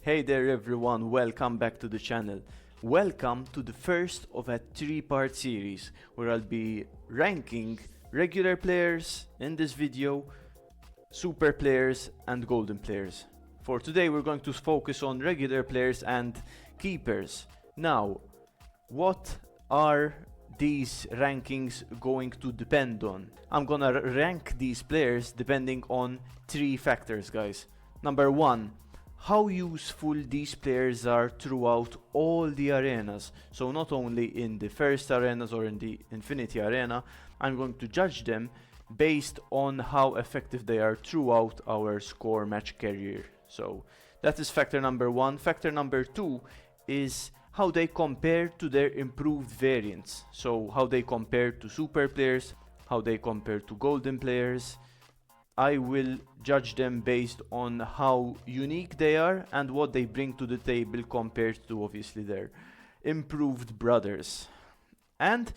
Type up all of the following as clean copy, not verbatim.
Hey there everyone, welcome back to the channel. Welcome to the first of a three-part series where I'll be ranking regular players in this video, super players and golden players. For today we're going to focus on regular players and keepers. Now, what are these rankings going to depend on? I'm gonna rank these players depending on three factors, guys. Number one, how useful these players are throughout all the arenas. So not only in the first arenas or in the Infinity Arena, I'm going to judge them based on how effective they are throughout our score match career. So that is factor number one. Factor number two is how they compare to their improved variants. So how they compare to super players, how they compare to golden players. I will judge them based on how unique they are and what they bring to the table compared to obviously their improved brothers. And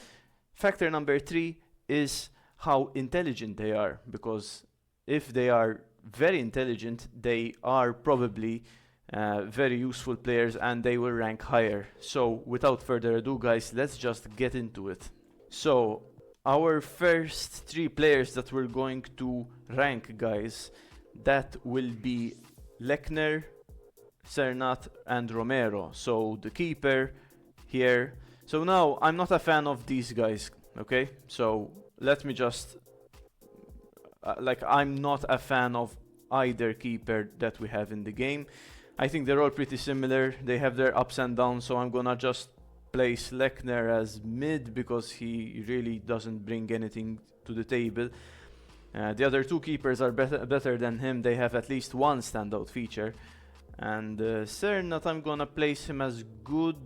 factor number three is how intelligent they are, because if they are very intelligent, they are probably very useful players and they will rank higher. So without further ado, guys, let's just get into it. So our first three players that we're going to rank, guys, that will be Lechner, Cernat and Romero. So the keeper here. So now I'm not a fan of these guys, okay? So let me just I'm not a fan of either keeper that we have in the game. I think they're all pretty similar. They have their ups and downs, so I'm gonna just place Lechner as mid because he really doesn't bring anything to the table. The other two keepers are better than him. They have at least one standout feature. And Cernat, I'm gonna place him as good,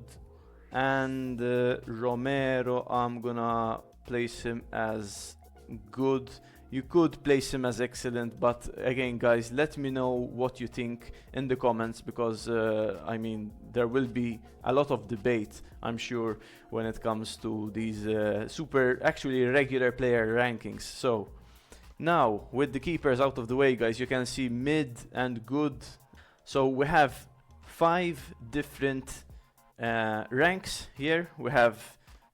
and Romero, I'm gonna place him as good. You could place him as excellent, but again, guys, let me know what you think in the comments, because I mean, there will be a lot of debate, I'm sure, when it comes to these actually regular player rankings. So now, with the keepers out of the way, guys, you can see mid and good. So we have 5 different ranks here. We have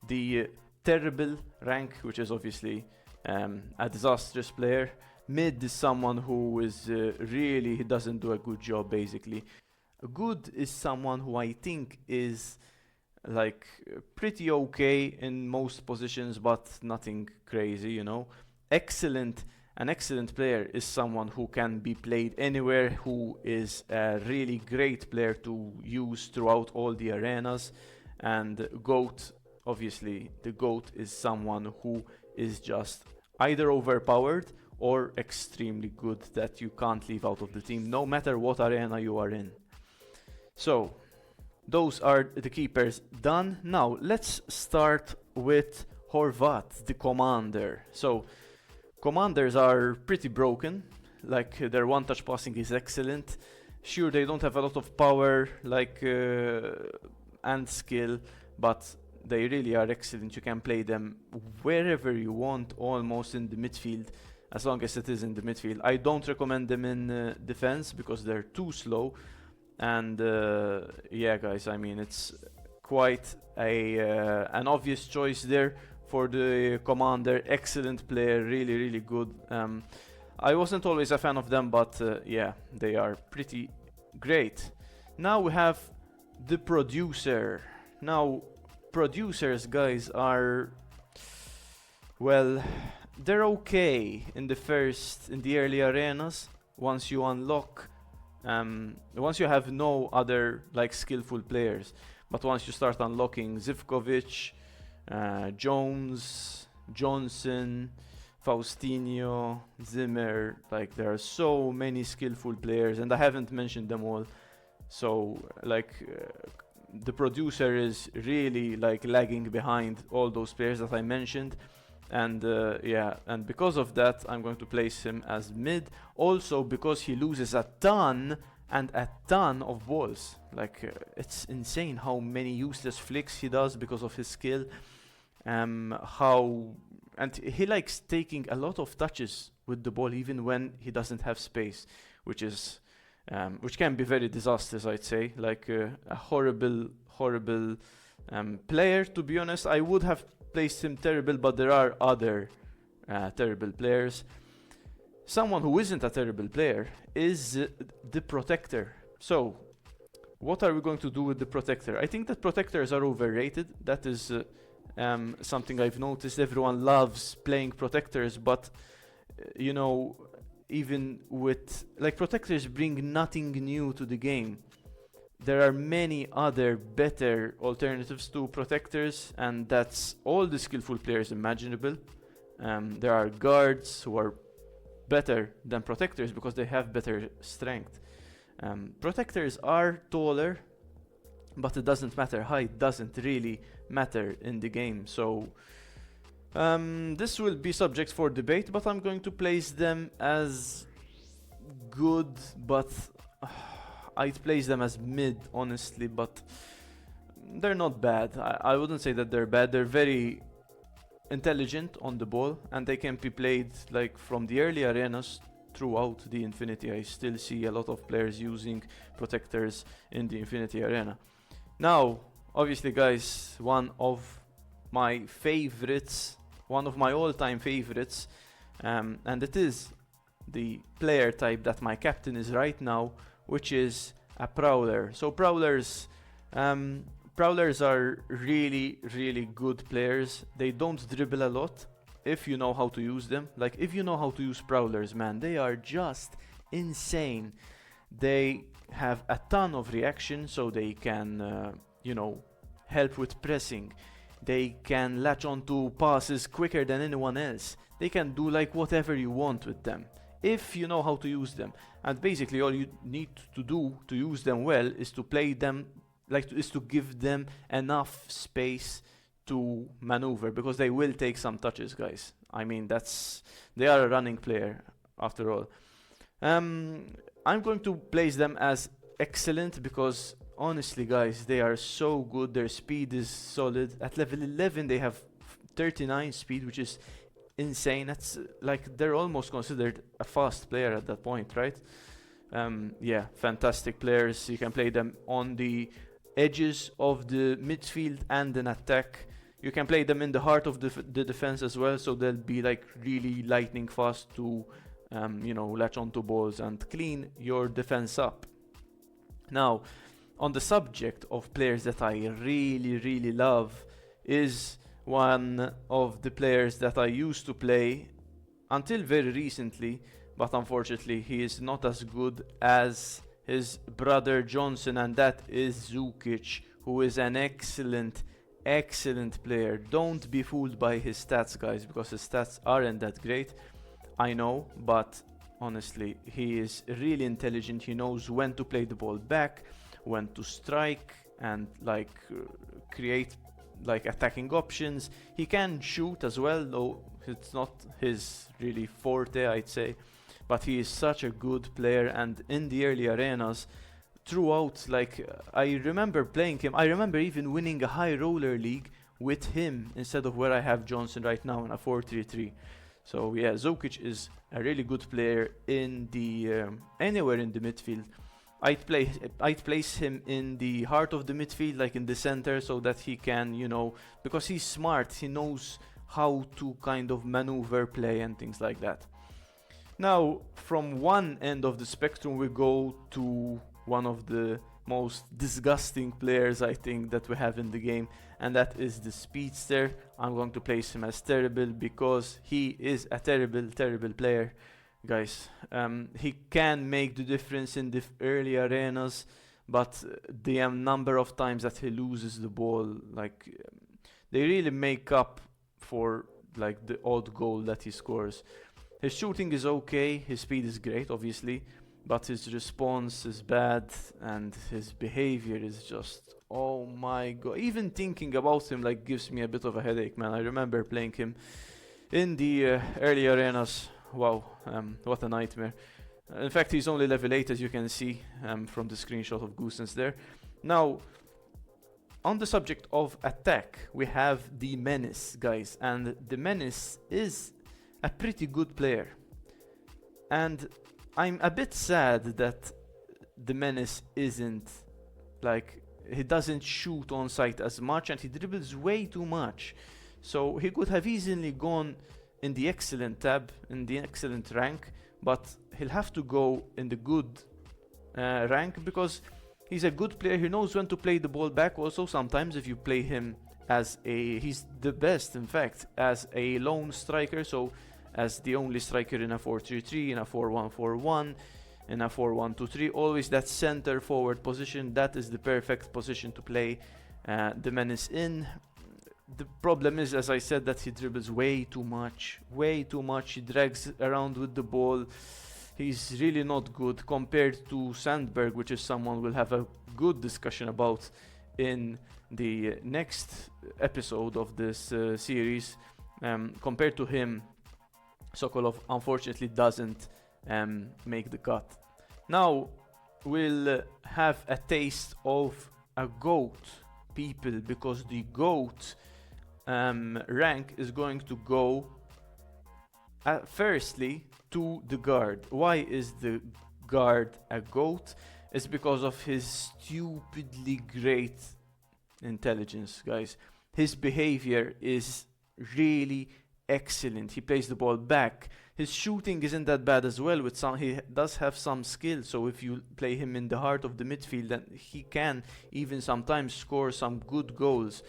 the terrible rank, which is obviously a disastrous player. Mid is someone who is really, he doesn't do a good job, basically. Good is someone who I think is like pretty okay in most positions, but nothing crazy, you know. Excellent, an excellent player is someone who can be played anywhere, who is a really great player to use throughout all the arenas. And GOAT, obviously, the GOAT is someone who is just either overpowered or extremely good that you can't leave out of the team, no matter what arena you are in. So those are the keepers done. Now let's start with Horvat, the commander. So commanders are pretty broken. Like their one-touch passing is excellent. Sure, they don't have a lot of power and skill, but they really are excellent. You can play them wherever you want, almost in the midfield, as long as it is in the midfield. I don't recommend them in defense because they're too slow. And yeah, guys, I mean, it's quite an obvious choice there for the commander. Excellent player, really, really good. I wasn't always a fan of them, but yeah, they are pretty great. Now we have the producer. Now, producers, guys, are, well, they're okay in the early arenas. Once you unlock, once you have no other like skillful players, but once you start unlocking Zikovic, Jones, Johnson, Faustinho, Zimmer, like there are so many skillful players, and I haven't mentioned them all. So the producer is really like lagging behind all those players that I mentioned. And yeah, and because of that, I'm going to place him as mid. Also because he loses a ton of balls. It's insane how many useless flicks he does because of his skill. And he likes taking a lot of touches with the ball even when he doesn't have space, which is which can be very disastrous, I'd say. Like a horrible, horrible player, to be honest. I would have placed him terrible, but there are other terrible players. Someone who isn't a terrible player is the Protector. So, what are we going to do with the Protector? I think that Protectors are overrated. That is something I've noticed. Everyone loves playing Protectors, but you know, even with like Protectors bring nothing new to the game. There are many other better alternatives to Protectors, and that's all the skillful players imaginable. There are guards who are better than Protectors because they have better strength. Protectors are taller, but it doesn't matter. Height doesn't really matter in the game. So this will be subject for debate, but I'm going to place them as good, but I'd place them as mid, honestly, but they're not bad. I wouldn't say that they're bad. They're very intelligent on the ball, and they can be played like from the early arenas throughout the Infinity. I still see a lot of players using Protectors in the Infinity Arena. Now, obviously, guys, one of my favorites, one of my all-time favorites, and it is the player type that my captain is right now, which is a Prowler. So Prowlers are really, really good players. They don't dribble a lot if you know how to use them. Like, if you know how to use Prowlers, man, they are just insane. They have a ton of reaction, so they can, you know, help with pressing. They can latch onto passes quicker than anyone else. They can do like whatever you want with them, if you know how to use them. And basically all you need to do to use them well is to play them, is to give them enough space to maneuver, because they will take some touches, guys. I mean, they are a running player after all. I'm going to place them as excellent because honestly, guys, they are so good. Their speed is solid. At level 11 they have 39 speed, which is insane. That's like, they're almost considered a fast player at that point, right? Yeah, fantastic players. You can play them on the edges of the midfield and an attack. You can play them in the heart of the defense as well, so they'll be like really lightning fast to you know, latch onto balls and clean your defense up. Now, on the subject of players that I really, really love, is one of the players that I used to play until very recently, but unfortunately he is not as good as his brother Johnson, and that is Zikovic, who is an excellent player. Don't be fooled by his stats, guys, because his stats aren't that great, I know, but honestly, he is really intelligent. He knows when to play the ball back, when to strike, and like create like attacking options. He can shoot as well, though it's not his really forte, I'd say, but he is such a good player. And in the early arenas throughout, like I remember playing him, I remember even winning a high roller league with him instead of where I have Johnson right now in a 4-3-3. So yeah, Zikovic is a really good player in the anywhere in the midfield. I'd place him in the heart of the midfield, like in the center, so that he can, you know, because he's smart, he knows how to kind of maneuver play and things like that. Now, from one end of the spectrum, we go to one of the most disgusting players I think that we have in the game, and that is the Speedster. I'm going to place him as terrible because he is a terrible, terrible player, guys. He can make the difference in the early arenas, but the number of times that he loses the ball, like they really make up for like the odd goal that he scores. His shooting is okay, his speed is great, obviously, but his response is bad, and his behavior is just, oh my god. Even thinking about him like gives me a bit of a headache, man. I remember playing him in the early arenas. Wow, what a nightmare. In fact, he's only level 8, as you can see from the screenshot of Goosens there. Now, on the subject of attack, we have the Menace, guys, and the Menace is a pretty good player. And I'm a bit sad that the Menace isn't like, he doesn't shoot on sight as much and he dribbles way too much. So he could have easily gone in the excellent tab, in the excellent rank, but he'll have to go in the good rank because he's a good player. He knows when to play the ball back also. Sometimes if you play him as he's the best in fact as a lone striker, so as the only striker in a 4-3-3, in a 4-1-4-1, in a 4-1-2-3, always that center forward position. That is the perfect position to play the Menace in. The problem is, as I said, that he dribbles way too much. He drags around with the ball. He's really not good compared to Sandberg, which is someone we'll have a good discussion about in the next episode of this series. Compared to him, Sokolov unfortunately doesn't make the cut. Now we'll have a taste of a GOAT, people, because the GOAT rank is going to go firstly to the guard. Why is the guard a GOAT? It's because of his stupidly great intelligence, guys. His behavior is really excellent. He plays the ball back. His shooting isn't that bad as well. He does have some skill, so if you play him in the heart of the midfield, then he can even sometimes score some good goals.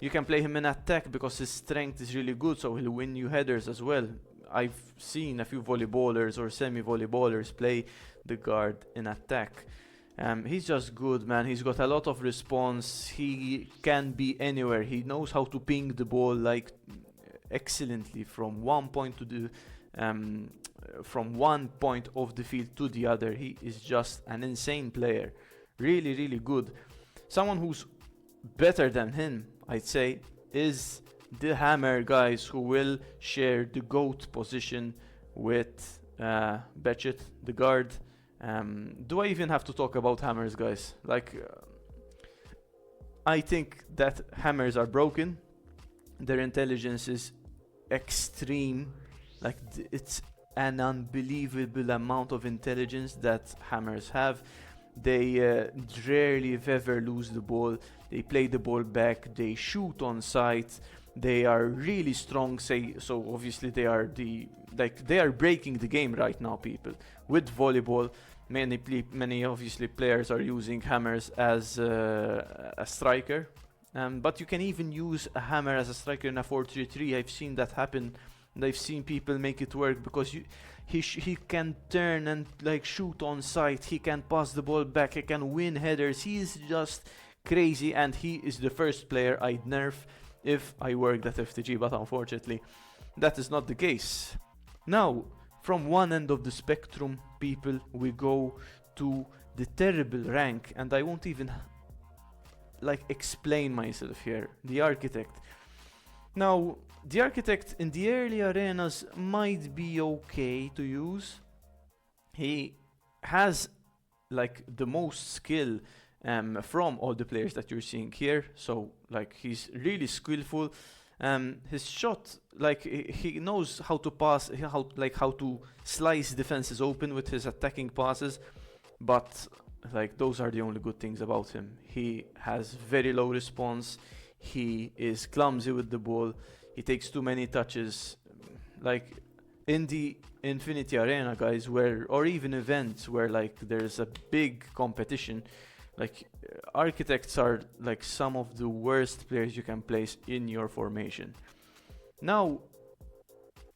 You can play him in attack because his strength is really good, so he'll win you headers as well. I've seen a few volleyballers or semi-volleyballers play the guard in attack. He's just good, man. He's got a lot of response. He can be anywhere. He knows how to ping the ball like excellently from one point to the from one point of the field to the other. He is just an insane player. Really, really good. Someone who's better than him, I'd say, is the Hammer, guys, who will share the GOAT position with Bechet, the guard. Do I even have to talk about hammers, guys? I think that hammers are broken. Their intelligence is extreme. It's an unbelievable amount of intelligence that hammers have. They rarely, if ever, lose the ball. They play the ball back. They shoot on sight. They are really strong. So obviously they are they are breaking the game right now, people. With volleyball, many obviously players are using hammers as a striker. But you can even use a hammer as a striker in a 4-3-3. I've seen that happen. And I've seen people make it work because he can turn and shoot on sight. He can pass the ball back. He can win headers. He is just crazy, and he is the first player I'd nerf if I worked at FTG, but unfortunately that is not the case. Now, from one end of the spectrum, people, we go to the terrible rank, and I won't even explain myself here. The Architect. Now, the Architect in the early arenas might be okay to use. He has the most skill from all the players that you're seeing here, so he's really skillful. His shot, he knows how to pass, how to slice defenses open with his attacking passes, but those are the only good things about him. He has very low response. He is clumsy with the ball. He takes too many touches. In the Infinity Arena, guys, or even events where there's a big competition, Architects are some of the worst players you can place in your formation. Now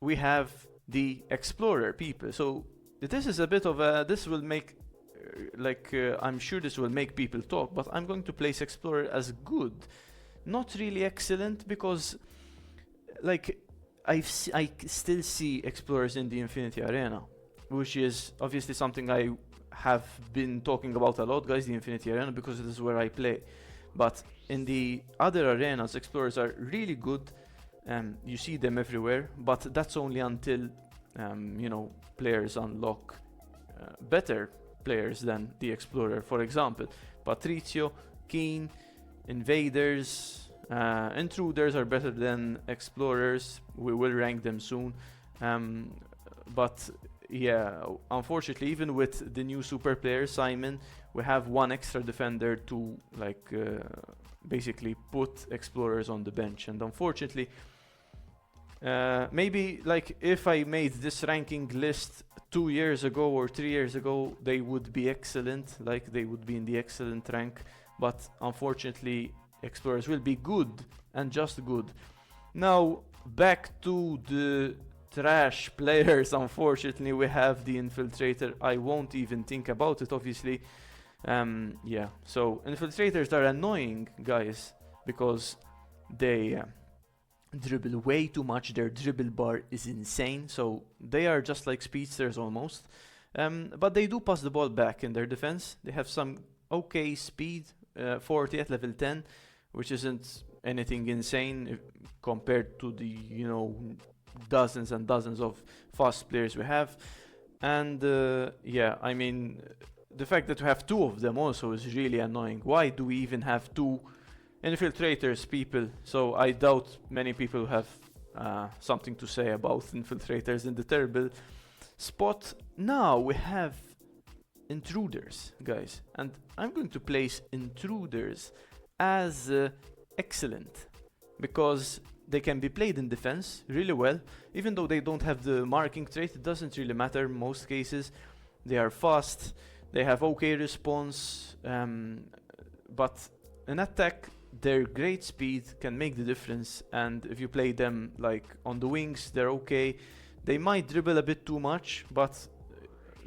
we have the Explorer, people. So this is a bit of a, this will make I'm sure this will make people talk, but I'm going to place Explorer as good, not really excellent, because I still see Explorers in the Infinity Arena, which is obviously something I have been talking about a lot, guys, the Infinity Arena, because this is where I play. But in the other arenas, Explorers are really good. You see them everywhere, but that's only until players unlock better players than the Explorer. For example, Patrizio, Keen, Invaders, Intruders are better than Explorers. We will rank them soon. But yeah, unfortunately, even with the new super player Simon, we have one extra defender to like basically put explorers on the bench, and unfortunately, maybe like if I made this ranking list 2 years ago or 3 years ago, they would be excellent, like they would be in the excellent rank, but unfortunately, explorers will be good and just good. Now, back to the trash players. Unfortunately, we have the Infiltrator. I won't even think about it, obviously. Yeah, so Infiltrators are annoying, guys, because they dribble way too much. Their dribble bar is insane, so they are just like speedsters almost. But they do pass the ball back in their defense. They have some okay speed, 40 at level 10, which isn't anything insane compared to the, you know, dozens and dozens of fast players we have. And yeah, I mean, the fact that we have two of them also is really annoying. Why do we even have two infiltrators, people? So I doubt many people have something to say about infiltrators in the terrible spot. Now we have intruders, guys, and I'm going to place intruders as excellent because they can be played in defense really well. Even though they don't have the marking trait, it doesn't really matter in most cases. They are fast, they have okay response, but in attack their great speed can make the difference, and if you play them like on the wings, they're okay. They might dribble a bit too much, but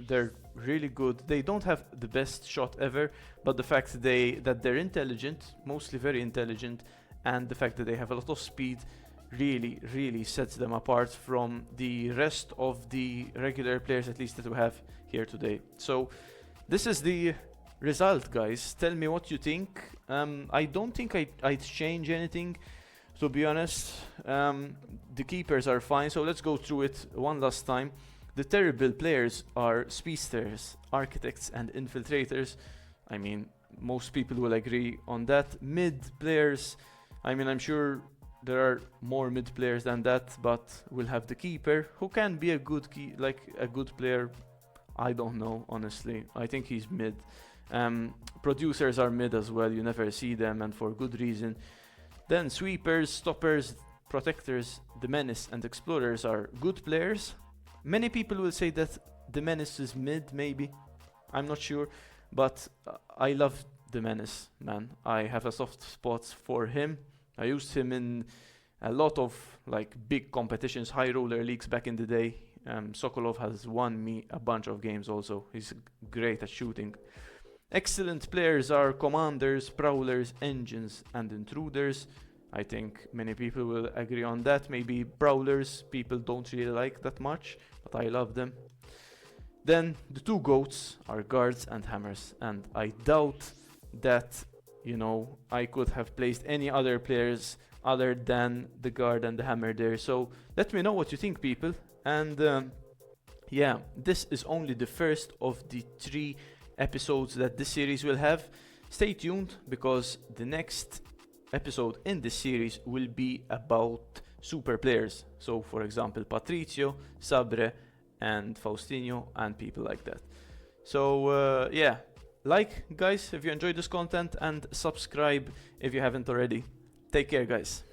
they're really good. They don't have the best shot ever, but the fact that they're intelligent, mostly very intelligent, and the fact that they have a lot of speed really sets them apart from the rest of the regular players, at least that we have here today. So this is the result, guys. Tell me what you think. I don't think I'd change anything, to be honest. The keepers are fine, so let's go through it one last time. The terrible players are speedsters, architects, and infiltrators. I mean, most people will agree on that. Mid players, I mean, I'm sure there are more mid players than that, but we'll have the keeper, who can be a good a good player. I don't know, honestly. I think he's mid. Producers are mid as well. You never see them, and for good reason. Then sweepers, stoppers, protectors, the menace, and explorers are good players. Many people will say that the menace is mid, maybe. I'm not sure, but I love the menace, man. I have a soft spot for him. I used him in a lot of like big competitions, high roller leagues back in the day. Sokolov has won me a bunch of games also. He's great at shooting. Excellent players are commanders, prowlers, engines, and intruders. I think many people will agree on that. Maybe prowlers people don't really like that much, but I love them. Then the two goats are guards and hammers, and I doubt that, you know, I could have placed any other players other than the guard and the hammer there. So let me know what you think, people. And yeah, this is only the first of the 3 episodes that this series will have. Stay tuned, because the next episode in this series will be about super players. So for example, Patrizio, Sabre, and Faustino, and people like that. So yeah, like, guys, if you enjoyed this content, and subscribe if you haven't already. Take care, guys.